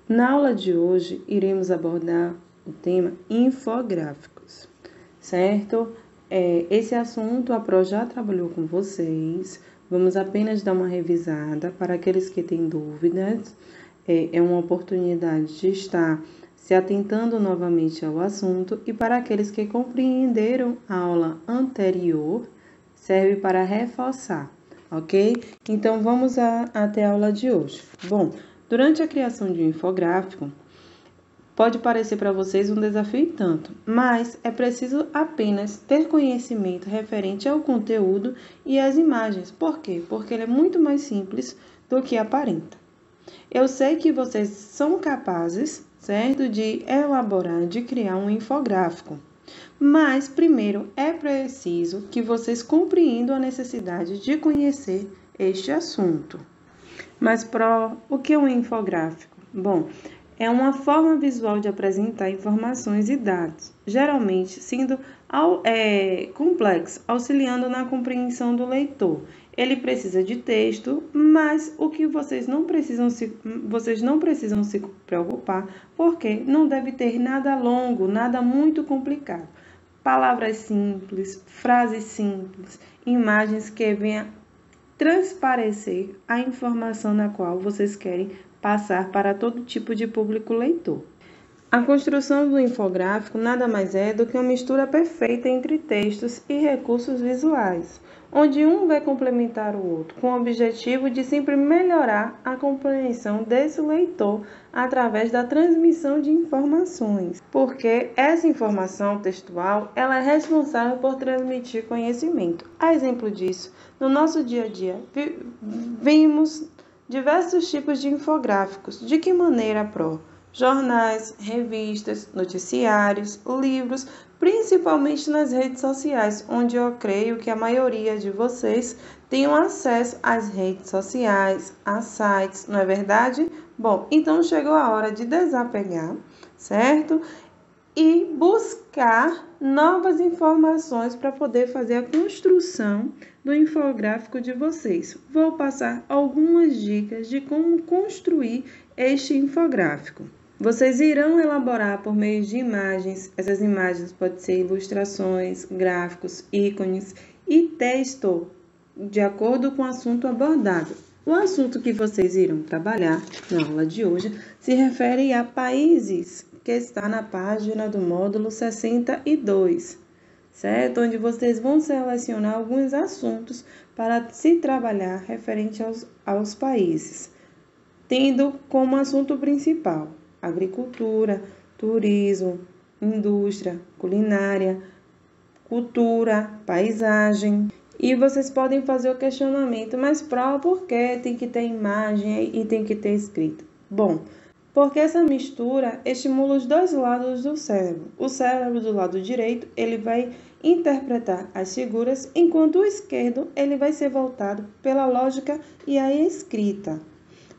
Na aula de hoje, iremos abordar o tema infográficos, certo? Esse assunto a Pro já trabalhou com vocês, vamos apenas dar uma revisada para aqueles que têm dúvidas. É uma oportunidade de estar se atentando novamente ao assunto, e para aqueles que compreenderam a aula anterior, serve para reforçar, ok? Então, vamos até a aula de hoje. Bom, durante a criação de um infográfico, pode parecer para vocês um desafio e tanto, mas é preciso apenas ter conhecimento referente ao conteúdo e às imagens. Por quê? Porque ele é muito mais simples do que aparenta. Eu sei que vocês são capazes, certo, de elaborar, de criar um infográfico. Mas, primeiro, é preciso que vocês compreendam a necessidade de conhecer este assunto. Mas, o que é um infográfico? Bom, é uma forma visual de apresentar informações e dados, geralmente sendo complexo, auxiliando na compreensão do leitor. Ele precisa de texto, mas o que vocês não precisam se preocupar, porque não deve ter nada longo, nada muito complicado. Palavras simples, frases simples, imagens que venham transparecer a informação na qual vocês querem passar para todo tipo de público leitor. A construção do infográfico nada mais é do que uma mistura perfeita entre textos e recursos visuais, onde um vai complementar o outro, com o objetivo de sempre melhorar a compreensão desse leitor através da transmissão de informações, porque essa informação textual ela é responsável por transmitir conhecimento. A exemplo disso, no nosso dia a dia, vimos diversos tipos de infográficos. De que maneira, Pro? Jornais, revistas, noticiários, livros, principalmente nas redes sociais, onde eu creio que a maioria de vocês tenham acesso às redes sociais, a sites, não é verdade? Bom, então chegou a hora de desapegar, certo? E buscar novas informações para poder fazer a construção do infográfico de vocês. Vou passar algumas dicas de como construir este infográfico. Vocês irão elaborar por meio de imagens. Essas imagens podem ser ilustrações, gráficos, ícones e texto, de acordo com o assunto abordado. O assunto que vocês irão trabalhar na aula de hoje se refere a países, que está na página do módulo 62, certo? Onde vocês vão selecionar alguns assuntos para se trabalhar referente aos países, tendo como assunto principal agricultura, turismo, indústria, culinária, cultura, paisagem. E vocês podem fazer o questionamento, mas por que tem que ter imagem e tem que ter escrita? Bom, porque essa mistura estimula os dois lados do cérebro. O cérebro do lado direito, ele vai interpretar as figuras, enquanto o esquerdo, ele vai ser voltado pela lógica e a escrita,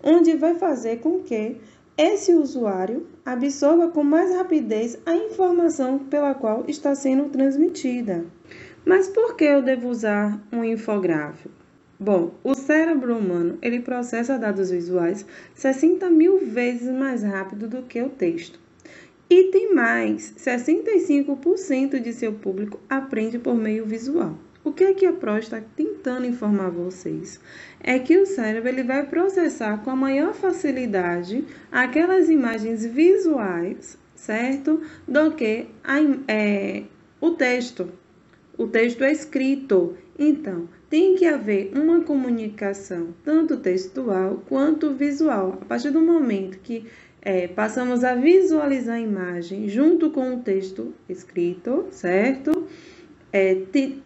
onde vai fazer com que esse usuário absorva com mais rapidez a informação pela qual está sendo transmitida. Mas por que eu devo usar um infográfico? Bom, o cérebro humano, ele processa dados visuais 60.000 vezes mais rápido do que o texto. E tem mais, 65% de seu público aprende por meio visual. O que é que a Pro está tentando informar vocês? É que o cérebro ele vai processar com a maior facilidade aquelas imagens visuais, certo? Do que o texto. O texto é escrito. Então, tem que haver uma comunicação, tanto textual quanto visual. A partir do momento que passamos a visualizar a imagem junto com o texto escrito, certo?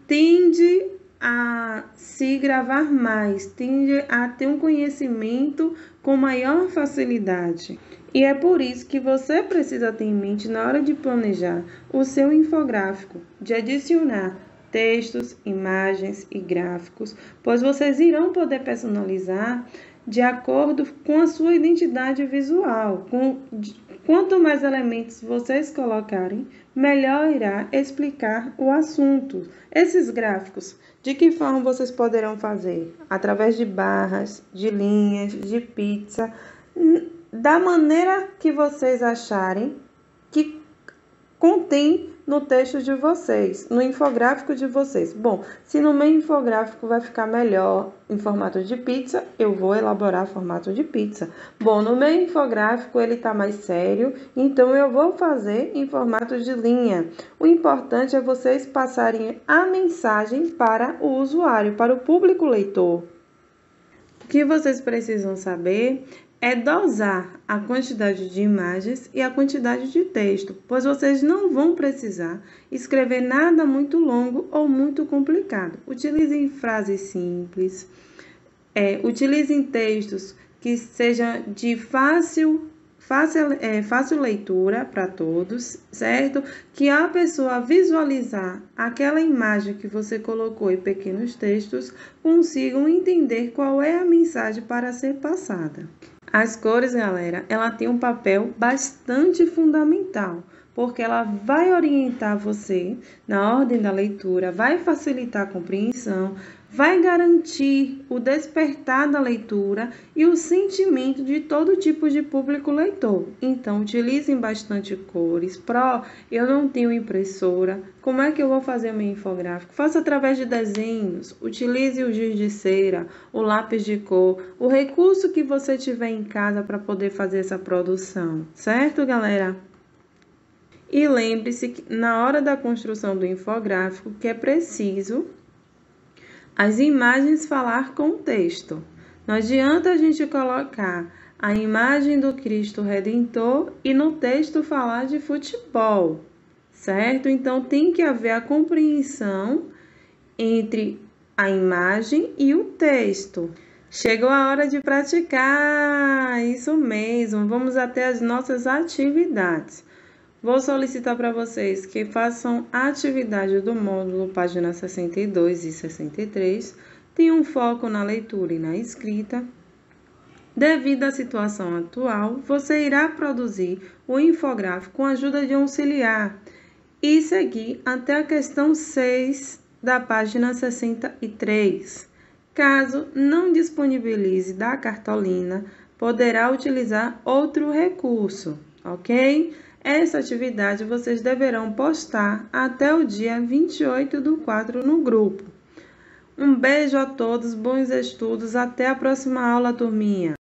Tende a se gravar mais, tende a ter um conhecimento com maior facilidade. E é por isso que você precisa ter em mente na hora de planejar o seu infográfico, de adicionar textos, imagens e gráficos, pois vocês irão poder personalizar de acordo com a sua identidade visual. Quanto mais elementos vocês colocarem, melhor irá explicar o assunto. Esses gráficos, de que forma vocês poderão fazer? Através de barras, de linhas, de pizza. da maneira que vocês acharem que contém no texto de vocês, no infográfico de vocês. Bom, se no meu infográfico vai ficar melhor em formato de pizza, eu vou elaborar formato de pizza. Bom, no meu infográfico ele está mais sério, então eu vou fazer em formato de linha. O importante é vocês passarem a mensagem para o usuário, para o público leitor. O que vocês precisam saber é dosar a quantidade de imagens e a quantidade de texto, pois vocês não vão precisar escrever nada muito longo ou muito complicado. Utilizem frases simples, utilizem textos que sejam de fácil leitura para todos, certo? Que a pessoa visualizar aquela imagem que você colocou em pequenos textos consigam entender qual é a mensagem para ser passada. As cores, galera, ela tem um papel bastante fundamental, porque ela vai orientar você na ordem da leitura, vai facilitar a compreensão, vai garantir o despertar da leitura e o sentimento de todo tipo de público leitor. Então, utilizem bastante cores. Eu não tenho impressora. Como é que eu vou fazer o meu infográfico? Faça através de desenhos. Utilize o giz de cera, o lápis de cor, o recurso que você tiver em casa para poder fazer essa produção. Certo, galera? E lembre-se que na hora da construção do infográfico que é preciso as imagens falar com o texto. Não adianta a gente colocar a imagem do Cristo Redentor e no texto falar de futebol, certo? Então tem que haver a compreensão entre a imagem e o texto. Chegou a hora de praticar, isso mesmo, vamos até as nossas atividades. Vou solicitar para vocês que façam a atividade do módulo página 62 e 63, tenham foco na leitura e na escrita. Devido à situação atual, você irá produzir o infográfico com a ajuda de um auxiliar e seguir até a questão 6 da página 63. Caso não disponibilize da cartolina, poderá utilizar outro recurso, ok? Essa atividade vocês deverão postar até o dia 28/4 no grupo. Um beijo a todos, bons estudos, até a próxima aula, turminha!